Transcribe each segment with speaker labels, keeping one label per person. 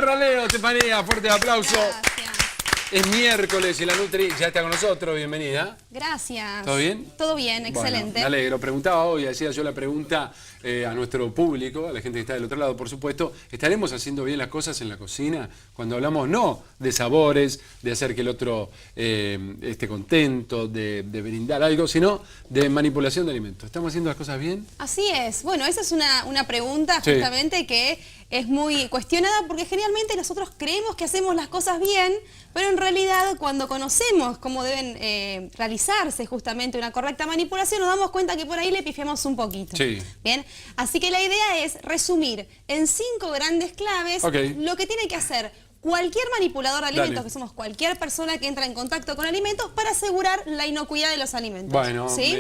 Speaker 1: Ferraleo, Estefanía, fuerte aplauso.
Speaker 2: Gracias.
Speaker 1: Es miércoles y la Nutri ya está con nosotros, bienvenida.
Speaker 2: Gracias.
Speaker 1: ¿Todo bien?
Speaker 2: Todo bien, excelente.
Speaker 1: Bueno, me alegro. Preguntaba hoy, hacía yo la pregunta a nuestro público, a la gente que está del otro lado, por supuesto, ¿estaremos haciendo bien las cosas en la cocina? Cuando hablamos no de sabores, de hacer que el otro esté contento, de brindar algo, sino de manipulación de alimentos. ¿Estamos haciendo las cosas bien?
Speaker 2: Así es. Bueno, esa es una pregunta
Speaker 1: Sí.
Speaker 2: justamente que es muy cuestionada porque generalmente nosotros creemos que hacemos las cosas bien, pero en realidad cuando conocemos cómo deben realizarse justamente una correcta manipulación, nos damos cuenta que por ahí le pifiamos un poquito.
Speaker 1: Sí.
Speaker 2: Bien, así que la idea es resumir en 5 grandes claves lo que tiene que hacer cualquier manipulador de alimentos,
Speaker 1: Dale.
Speaker 2: que somos cualquier persona que entra en contacto con alimentos, para asegurar la inocuidad de los alimentos.
Speaker 1: Bueno,
Speaker 2: ¿sí?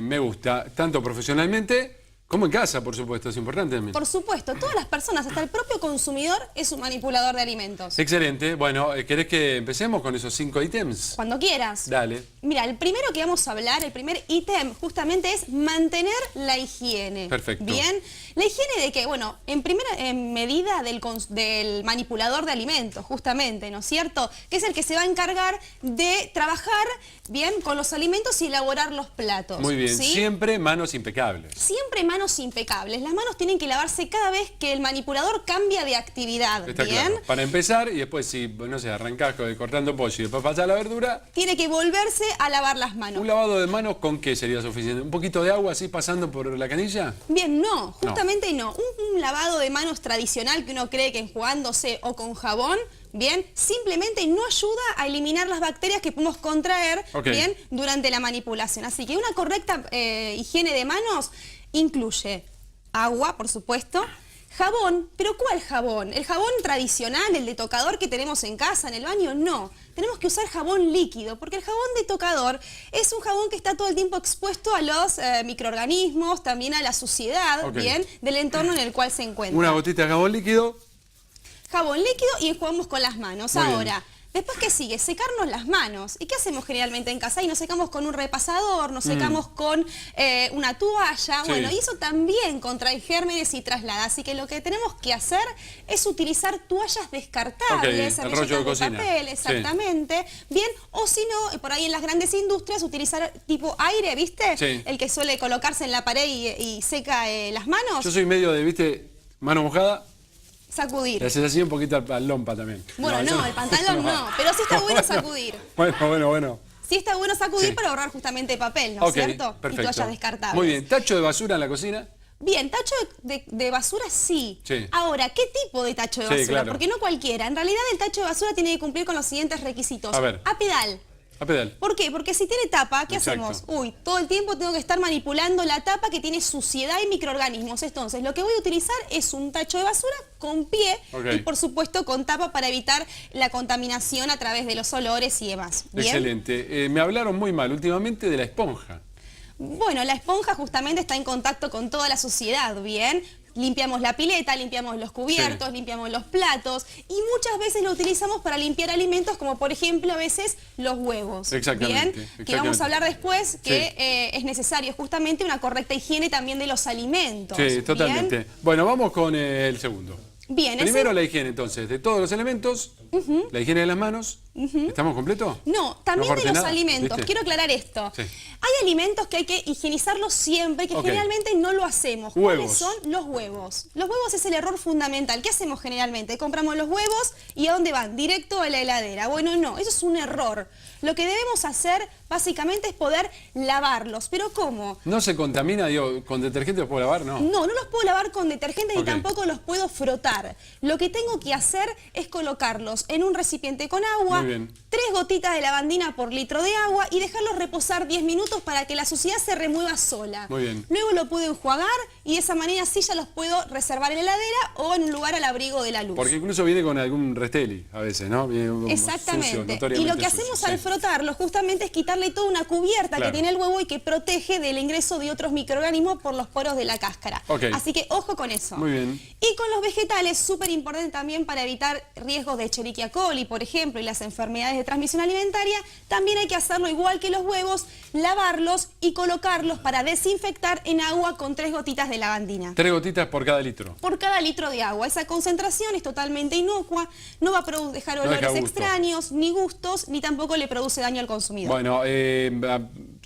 Speaker 1: me gusta, tanto profesionalmente como en casa, por supuesto, es importante también.
Speaker 2: Por supuesto, todas las personas, hasta el propio consumidor, es un manipulador de alimentos.
Speaker 1: Excelente. Bueno, ¿querés que empecemos con esos 5 ítems?
Speaker 2: Cuando quieras.
Speaker 1: Dale.
Speaker 2: Mira, el primero que vamos a hablar, el primer ítem, justamente es mantener la higiene.
Speaker 1: Perfecto.
Speaker 2: Bien, la higiene de qué? Bueno, en medida del manipulador de alimentos, justamente, ¿no es cierto? Que es el que se va a encargar de trabajar bien con los alimentos y elaborar los platos.
Speaker 1: Muy bien,
Speaker 2: ¿sí?
Speaker 1: siempre manos impecables.
Speaker 2: Siempre manos impecables. Las manos tienen que lavarse cada vez que el manipulador cambia de actividad.
Speaker 1: Está
Speaker 2: ¿bien?
Speaker 1: claro. Para empezar, y después si, no sé, arrancás cortando pollo y después pasás la verdura.
Speaker 2: Tiene que volverse a lavar las manos.
Speaker 1: ¿Un lavado de manos con qué sería suficiente? ¿Un poquito de agua así pasando por la canilla?
Speaker 2: Bien, no, justamente no. Un lavado de manos tradicional que uno cree que enjuagándose o con jabón, bien, simplemente no ayuda a eliminar las bacterias que podemos contraer, bien, durante la manipulación. Así que una correcta higiene de manos incluye agua, por supuesto, jabón, pero ¿cuál jabón? ¿El jabón tradicional, el de tocador que tenemos en casa, en el baño? No, tenemos que usar jabón líquido, porque el jabón de tocador es un jabón que está todo el tiempo expuesto a los microorganismos, también a la suciedad, bien, del entorno en el cual se encuentra.
Speaker 1: Una gotita de jabón líquido.
Speaker 2: Jabón líquido y enjuagamos con las manos.
Speaker 1: Muy
Speaker 2: ahora,
Speaker 1: bien.
Speaker 2: Después, ¿qué sigue? Secarnos las manos. ¿Y qué hacemos generalmente en casa? Y nos secamos con un repasador, nos secamos con una toalla.
Speaker 1: Sí.
Speaker 2: Bueno, y eso también contrae gérmenes y traslada. Así que lo que tenemos que hacer es utilizar toallas descartables,
Speaker 1: el rollo de cocina.
Speaker 2: papel, exactamente. Bien, o si no, por ahí en las grandes industrias, utilizar tipo aire, ¿viste?
Speaker 1: Sí.
Speaker 2: El que suele colocarse en la pared y seca las manos.
Speaker 1: Yo soy medio de, ¿viste? Mano mojada.
Speaker 2: Sacudir.
Speaker 1: Le haces así un poquito al lompa también.
Speaker 2: Bueno,
Speaker 1: eso
Speaker 2: no, el pantalón no, pero sí está bueno sacudir.
Speaker 1: Bueno.
Speaker 2: Sí está bueno sacudir
Speaker 1: Sí.
Speaker 2: para ahorrar justamente papel, ¿no es cierto?
Speaker 1: Perfecto.
Speaker 2: Y toallas descartables.
Speaker 1: Muy bien, ¿tacho de basura en la cocina?
Speaker 2: Bien, tacho de basura sí.
Speaker 1: Sí.
Speaker 2: Ahora, ¿qué tipo de tacho de
Speaker 1: Sí,
Speaker 2: basura?
Speaker 1: claro.
Speaker 2: Porque no cualquiera. En realidad el tacho de basura tiene que cumplir con los siguientes requisitos.
Speaker 1: A ver.
Speaker 2: A pedal.
Speaker 1: A pedal.
Speaker 2: ¿Por qué? Porque si tiene tapa, ¿qué
Speaker 1: Exacto.
Speaker 2: hacemos? Uy, todo el tiempo tengo que estar manipulando la tapa que tiene suciedad y microorganismos. Entonces, lo que voy a utilizar es un tacho de basura con pie y, por supuesto, con tapa para evitar la contaminación a través de los olores y demás. ¿Bien?
Speaker 1: Excelente. Me hablaron muy mal últimamente de la esponja.
Speaker 2: Bueno, la esponja justamente está en contacto con toda la suciedad, ¿bien? Limpiamos la pileta, limpiamos los cubiertos, limpiamos los platos y muchas veces lo utilizamos para limpiar alimentos como por ejemplo a veces los huevos.
Speaker 1: Exactamente.
Speaker 2: ¿Bien? Que vamos a hablar después que es necesario justamente una correcta higiene también de los alimentos.
Speaker 1: Sí, totalmente.
Speaker 2: ¿Bien?
Speaker 1: Bueno, vamos con el segundo.
Speaker 2: Bien,
Speaker 1: Primero la higiene entonces, de todos los elementos, la higiene de las manos. ¿Estamos completos?
Speaker 2: No, también de los
Speaker 1: nada,
Speaker 2: alimentos.
Speaker 1: ¿viste?
Speaker 2: Quiero aclarar esto.
Speaker 1: Sí.
Speaker 2: Hay alimentos que hay que higienizarlos siempre y que generalmente no lo hacemos.
Speaker 1: Huevos.
Speaker 2: ¿Cuáles son? Los huevos. Los huevos es el error fundamental. ¿Qué hacemos generalmente? Compramos los huevos y ¿a dónde van? Directo a la heladera. Bueno, no, eso es un error. Lo que debemos hacer básicamente es poder lavarlos. ¿Pero cómo?
Speaker 1: ¿No se contamina, digo, con detergente los puedo lavar? No.
Speaker 2: No, no los puedo lavar con detergente ni tampoco los puedo frotar. Lo que tengo que hacer es colocarlos en un recipiente con agua, 3 gotitas de lavandina por litro de agua y dejarlos reposar 10 minutos para que la suciedad se remueva sola.
Speaker 1: Muy bien.
Speaker 2: Luego lo puedo enjuagar y de esa manera sí ya los puedo reservar en la heladera o en un lugar al abrigo de la luz.
Speaker 1: Porque incluso viene con algún resteli a veces, ¿no? Viene
Speaker 2: exactamente.
Speaker 1: Sucio,
Speaker 2: y lo que hacemos al frotarlo justamente es quitarle toda una cubierta que tiene el huevo y que protege del ingreso de otros microorganismos por los poros de la cáscara. Así que ojo con eso.
Speaker 1: Muy bien.
Speaker 2: Y con los vegetales, súper importante también para evitar riesgos de Escherichia coli, por ejemplo, y las enfermedades enfermedades de transmisión alimentaria, también hay que hacerlo igual que los huevos, lavarlos y colocarlos para desinfectar en agua con 3 gotitas de lavandina.
Speaker 1: 3 gotitas por cada litro.
Speaker 2: Por cada litro de agua. Esa concentración es totalmente inocua, no va a dejar olores extraños, ni gustos, ni tampoco le produce daño al consumidor.
Speaker 1: Bueno,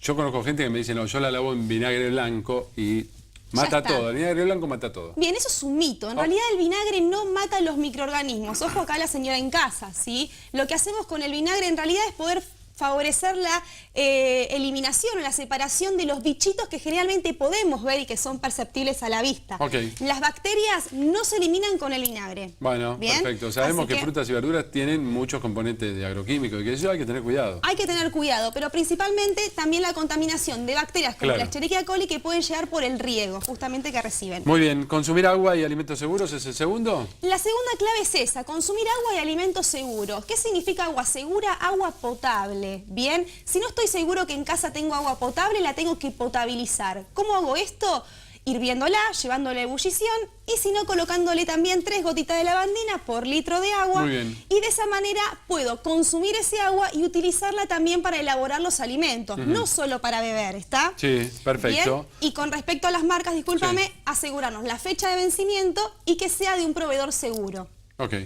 Speaker 1: yo conozco gente que me dice, no, yo la lavo en vinagre blanco y mata todo. El vinagre blanco mata todo.
Speaker 2: Bien, eso es un mito. En realidad el vinagre no mata los microorganismos. Ojo acá la señora en casa, ¿sí? Lo que hacemos con el vinagre en realidad es poder favorecer la eliminación o la separación de los bichitos que generalmente podemos ver y que son perceptibles a la vista. Las bacterias no se eliminan con el vinagre.
Speaker 1: Bueno,
Speaker 2: ¿bien?
Speaker 1: Perfecto. Sabemos que frutas y verduras tienen muchos componentes de agroquímicos y que eso hay que tener cuidado.
Speaker 2: Hay que tener cuidado, pero principalmente también la contaminación de bacterias como la Escherichia coli que pueden llegar por el riego, justamente que reciben.
Speaker 1: Muy bien. ¿Consumir agua y alimentos seguros es el segundo?
Speaker 2: La segunda clave es esa, consumir agua y alimentos seguros. ¿Qué significa agua segura? Agua potable. Bien, si no estoy seguro que en casa tengo agua potable, la tengo que potabilizar. ¿Cómo hago esto? Hirviéndola, llevándola a ebullición y si no, colocándole también 3 gotitas de lavandina por litro de agua.
Speaker 1: Muy bien.
Speaker 2: Y de esa manera puedo consumir ese agua y utilizarla también para elaborar los alimentos, no solo para beber, ¿está?
Speaker 1: Sí, perfecto.
Speaker 2: Bien. Y con respecto a las marcas, discúlpame, asegurarnos la fecha de vencimiento y que sea de un proveedor seguro.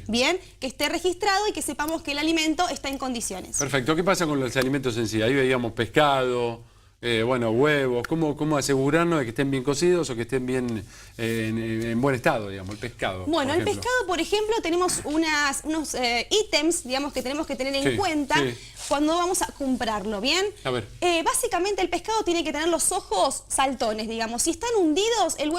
Speaker 2: Bien, que esté registrado y que sepamos que el alimento está en condiciones.
Speaker 1: Perfecto. ¿Qué pasa con los alimentos en sí? Ahí veíamos pescado, bueno, huevos. ¿Cómo asegurarnos de que estén bien cocidos o que estén bien en buen estado, digamos, el pescado?
Speaker 2: Bueno, el pescado, por ejemplo, tenemos unos ítems, digamos, que tenemos que tener en cuenta cuando vamos a comprarlo, ¿bien?
Speaker 1: A ver.
Speaker 2: Básicamente el pescado tiene que tener los ojos saltones, digamos. Si están hundidos, el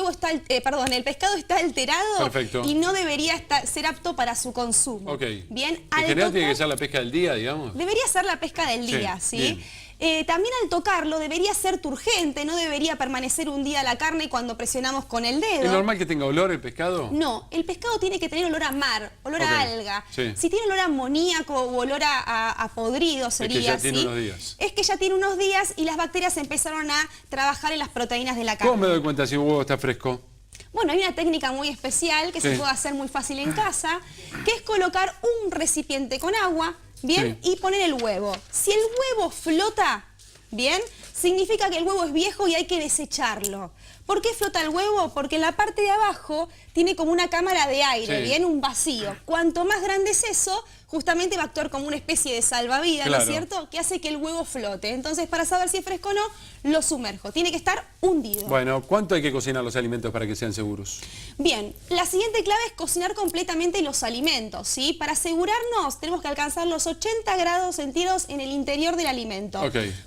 Speaker 2: pescado está alterado y no debería ser apto para su consumo. Bien,
Speaker 1: en general tiene que ser la pesca del día, digamos.
Speaker 2: Debería ser la pesca del día, ¿sí? También al tocarlo debería ser turgente, no debería permanecer hundida la carne cuando presionamos con el dedo.
Speaker 1: ¿Es normal que tenga olor el pescado?
Speaker 2: No, el pescado tiene que tener olor a mar, olor a alga. Si tiene olor a amoníaco o olor a podrido sería
Speaker 1: así. Es que ya tiene unos días.
Speaker 2: Es que ya tiene unos días y las bacterias empezaron a trabajar en las proteínas de la carne.
Speaker 1: ¿Cómo me doy cuenta si un huevo está fresco?
Speaker 2: Bueno, hay una técnica muy especial que se puede hacer muy fácil en casa, que es colocar un recipiente con agua, ¿bien? Y poner el huevo. Si el huevo flota, ¿bien? Significa que el huevo es viejo y hay que desecharlo. ¿Por qué flota el huevo? Porque en la parte de abajo tiene como una cámara de aire, ¿bien? Un vacío. Cuanto más grande es eso, justamente va a actuar como una especie de salvavidas, ¿no es cierto? Que hace que el huevo flote. Entonces, para saber si es fresco o no, lo sumerjo. Tiene que estar hundido.
Speaker 1: Bueno, ¿cuánto hay que cocinar los alimentos para que sean seguros?
Speaker 2: Bien, la siguiente clave es cocinar completamente los alimentos, ¿sí? Para asegurarnos, tenemos que alcanzar los 80 grados centígrados en el interior del alimento.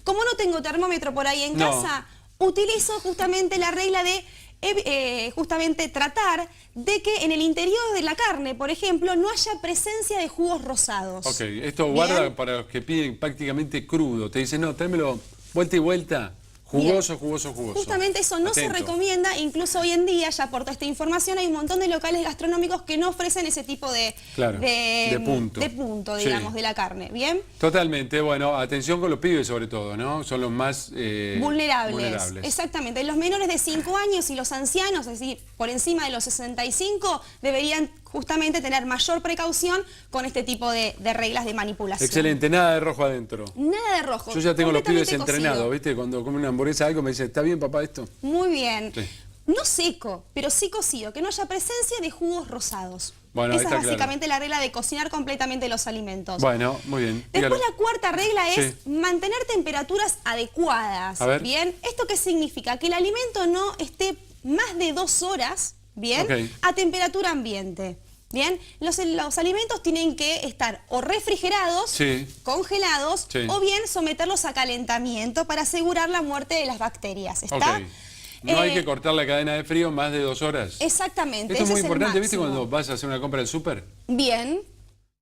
Speaker 2: Como no tengo termómetro por ahí en casa, utilizo justamente la regla de justamente tratar de que en el interior de la carne, por ejemplo, no haya presencia de jugos rosados.
Speaker 1: Esto guarda para los que piden prácticamente crudo. Te dicen, no, tráemelo vuelta y vuelta. Jugoso.
Speaker 2: Justamente eso no se recomienda, incluso hoy en día, ya por toda esta información, hay un montón de locales gastronómicos que no ofrecen ese tipo de punto, digamos, de la carne, ¿bien?
Speaker 1: Totalmente, bueno, atención con los pibes sobre todo, ¿no? Son los más vulnerables.
Speaker 2: Exactamente, los menores de 5 años y los ancianos, es decir, por encima de los 65, deberían justamente tener mayor precaución con este tipo de reglas de manipulación.
Speaker 1: Excelente, nada de rojo adentro.
Speaker 2: Nada de rojo.
Speaker 1: Yo ya tengo los pibes entrenados, ¿viste? Cuando comen una hamburguesa algo me dicen, ¿está bien, papá, esto?
Speaker 2: Muy bien. No seco, pero sí cocido, que no haya presencia de jugos rosados.
Speaker 1: Bueno,
Speaker 2: esa es básicamente la regla de cocinar completamente los alimentos.
Speaker 1: Bueno, muy bien.
Speaker 2: Después la cuarta regla es mantener temperaturas adecuadas. Bien, ¿esto qué significa? Que el alimento no esté más de 2 horas, bien, a temperatura ambiente. Bien, los alimentos tienen que estar o refrigerados, congelados, o bien someterlos a calentamiento para asegurar la muerte de las bacterias. ¿Está?
Speaker 1: No hay que cortar la cadena de frío más de 2 horas.
Speaker 2: Exactamente.
Speaker 1: Esto es muy importante, ¿viste? Cuando vas a hacer una compra del súper.
Speaker 2: Bien.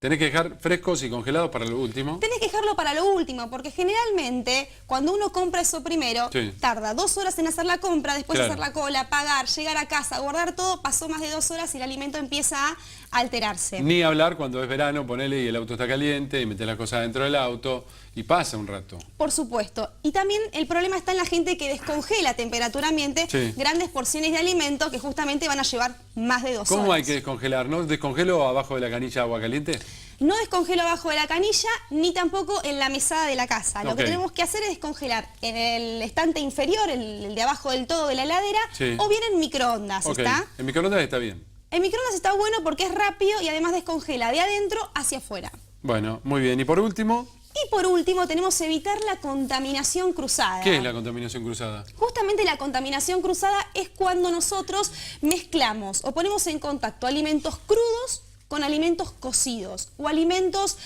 Speaker 1: Tenés que dejar frescos y congelados para lo último.
Speaker 2: Tenés que dejarlo para lo último, porque generalmente cuando uno compra eso primero, tarda 2 horas en hacer la compra, después hacer la cola, pagar, llegar a casa, guardar todo, pasó más de 2 horas y el alimento empieza a alterarse.
Speaker 1: Ni hablar cuando es verano, ponele y el auto está caliente y metés las cosas dentro del auto y pasa un rato.
Speaker 2: Por supuesto. Y también el problema está en la gente que descongela a temperatura ambiente grandes porciones de alimento que justamente van a llevar más de 2 horas.
Speaker 1: ¿Cómo hay que descongelar? ¿No descongelo abajo de la canilla de agua caliente?
Speaker 2: No descongelo abajo de la canilla, ni tampoco en la mesada de la casa. Lo que tenemos que hacer es descongelar en el estante inferior, el de abajo del todo de la heladera, o bien en microondas, ¿está?
Speaker 1: En microondas está bien.
Speaker 2: En microondas está bueno porque es rápido y además descongela de adentro hacia afuera.
Speaker 1: Bueno, muy bien. ¿Y por último?
Speaker 2: Y por último tenemos evitar la contaminación cruzada.
Speaker 1: ¿Qué es la contaminación cruzada?
Speaker 2: Justamente la contaminación cruzada es cuando nosotros mezclamos o ponemos en contacto alimentos crudos con alimentos cocidos o alimentos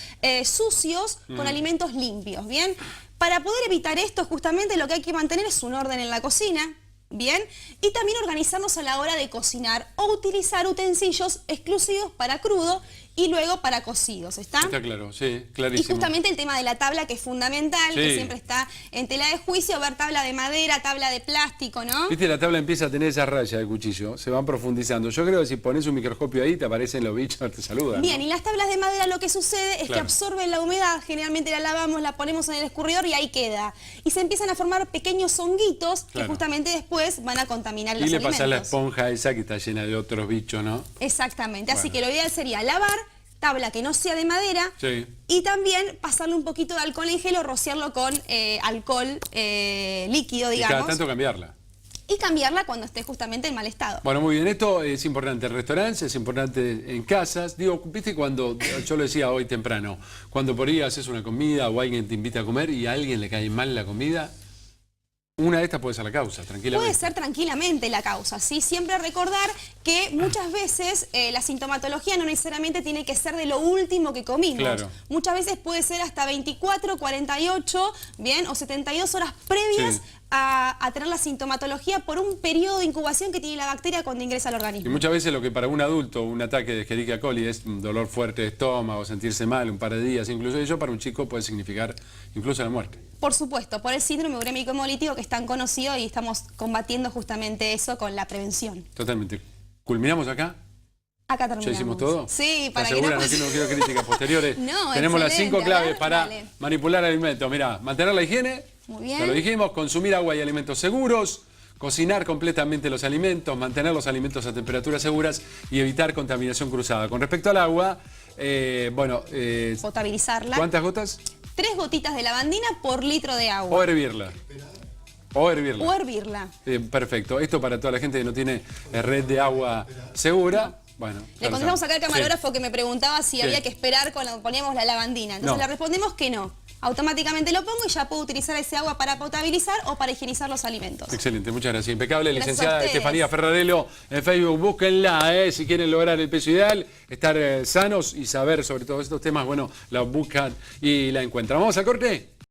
Speaker 2: sucios con alimentos limpios, ¿bien? Para poder evitar esto, justamente lo que hay que mantener es un orden en la cocina, ¿bien? Y también organizarnos a la hora de cocinar o utilizar utensilios exclusivos para crudo y luego para cocidos, ¿está?
Speaker 1: Está claro, sí, clarísimo.
Speaker 2: Y justamente el tema de la tabla, que es fundamental, que siempre está en tela de juicio, ver tabla de madera, tabla de plástico, ¿no?
Speaker 1: Viste, la tabla empieza a tener esa raya de cuchillo, se van profundizando. Yo creo que si pones un microscopio ahí, te aparecen los bichos, te saludan.
Speaker 2: Bien,
Speaker 1: ¿no?
Speaker 2: y las tablas de madera lo que sucede es que absorben la humedad, generalmente la lavamos, la ponemos en el escurridor y ahí queda. Y se empiezan a formar pequeños honguitos que justamente después van a contaminar los alimentos. Y le pasás
Speaker 1: la esponja esa que está llena de otros bichos, ¿no?
Speaker 2: Exactamente, así que lo ideal sería lavar tabla que no sea de madera y también pasarle un poquito de alcohol en gel o rociarlo con alcohol líquido, digamos.
Speaker 1: Y cada tanto cambiarla.
Speaker 2: Y cambiarla cuando esté justamente en mal estado.
Speaker 1: Bueno, muy bien, esto es importante en restaurantes, es importante en casas. Digo, viste cuando, yo lo decía hoy temprano, cuando por ahí haces una comida o alguien te invita a comer y a alguien le cae mal la comida, una de estas puede ser la causa, tranquilamente.
Speaker 2: Puede ser tranquilamente la causa, ¿sí? Siempre recordar que muchas veces la sintomatología no necesariamente tiene que ser de lo último que comimos.
Speaker 1: Claro.
Speaker 2: Muchas veces puede ser hasta 24, 48, ¿bien? O 72 horas previas a tener la sintomatología por un periodo de incubación que tiene la bacteria cuando ingresa al organismo.
Speaker 1: Y muchas veces lo que para un adulto un ataque de Escherichia coli es un dolor fuerte de estómago, sentirse mal un par de días, incluso ello para un chico puede significar incluso la muerte.
Speaker 2: Por supuesto, por el síndrome urémico hemolítico que es tan conocido y estamos combatiendo justamente eso con la prevención.
Speaker 1: Totalmente. ¿Culminamos acá?
Speaker 2: Acá terminamos.
Speaker 1: ¿Ya hicimos todo?
Speaker 2: Sí, para que
Speaker 1: no quiero críticas posteriores.
Speaker 2: No,
Speaker 1: tenemos las 5 claves para manipular alimentos. Mirá, mantener la higiene,
Speaker 2: muy bien.
Speaker 1: Ya lo dijimos, consumir agua y alimentos seguros, cocinar completamente los alimentos, mantener los alimentos a temperaturas seguras y evitar contaminación cruzada. Con respecto al agua,
Speaker 2: potabilizarla.
Speaker 1: ¿Cuántas gotas?
Speaker 2: 3 gotitas de lavandina por litro de agua.
Speaker 1: O hervirla. O hervirla.
Speaker 2: O hervirla.
Speaker 1: Perfecto. Esto para toda la gente que no tiene red de agua segura. Bueno,
Speaker 2: le contestamos acá al camarógrafo que me preguntaba si había que esperar cuando poníamos la lavandina. Entonces le respondemos que no. Automáticamente lo pongo y ya puedo utilizar ese agua para potabilizar o para higienizar los alimentos.
Speaker 1: Excelente, muchas gracias. Impecable.
Speaker 2: Gracias
Speaker 1: licenciada Estefanía Ferrarello en Facebook. Búsquenla, si quieren lograr el peso ideal, estar sanos y saber sobre todos estos temas, bueno, la buscan y la encuentran. ¿Vamos al corte?